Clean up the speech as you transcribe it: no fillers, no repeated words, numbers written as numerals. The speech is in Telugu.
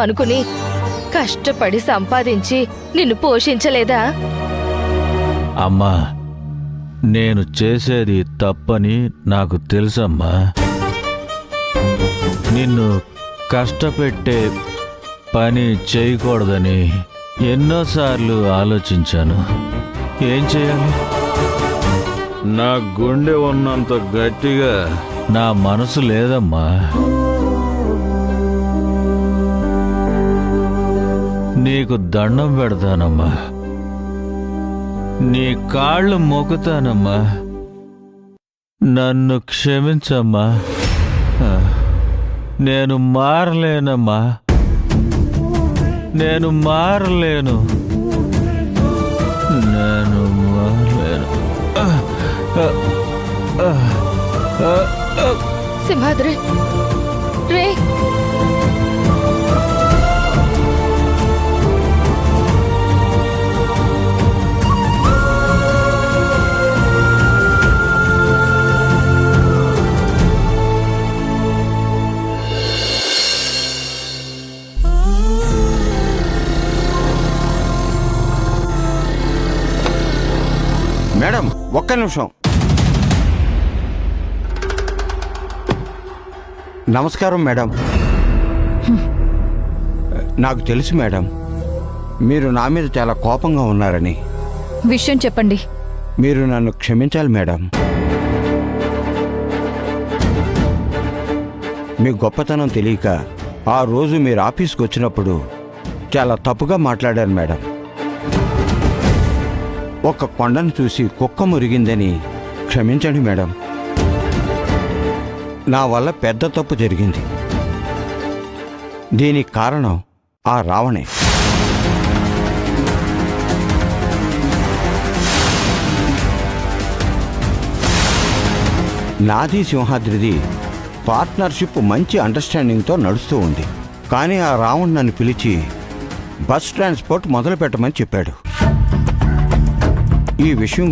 అనుకుని కష్టపడి సంపాదించి నిన్ను పోషించలేదా? అమ్మా, నేను చేసేది తప్పని నాకు తెలుసమ్మా. నిన్ను కష్టపెట్టే పని చేయకూడదని ఎన్నోసార్లు ఆలోచించాను. ఏం చేయాలి? నా గుండె ఉన్నంత గట్టిగా నా మనసు లేదమ్మా. నీకు దండం పెడతానమ్మా, నీ కాళ్ళు మొక్కుతానమ్మా, నన్ను క్షమించమ్మా. నేను మారలేనమ్మా, నేను మారలేను, నేను మారలేను. సింహాద్రి రే, మేడం ఒక్క నిమిషం. నమస్కారం మేడం. నాకు తెలుసు మేడం, మీరు నా మీద చాలా కోపంగా ఉన్నారని. విషయం చెప్పండి. మీరు నన్ను క్షమించాలి మేడం. మీ గొప్పతనం తెలియక ఆ రోజు మీరు ఆఫీస్కి వచ్చినప్పుడు చాలా తప్పుగా మాట్లాడారు మేడం. ఒక కొండను చూసి కుక్క మురిగిందని క్షమించండి మేడం. నా వల్ల పెద్ద తప్పు జరిగింది. దీనికి కారణం ఆ రావణే. నాది సింహాద్రిది పార్ట్నర్షిప్ మంచి అండర్స్టాండింగ్తో నడుస్తూ ఉంది. కానీ ఆ రావణ్ నన్ను పిలిచి బస్ ట్రాన్స్పోర్ట్ మొదలు పెట్టమని చెప్పాడు. ఈ విషయం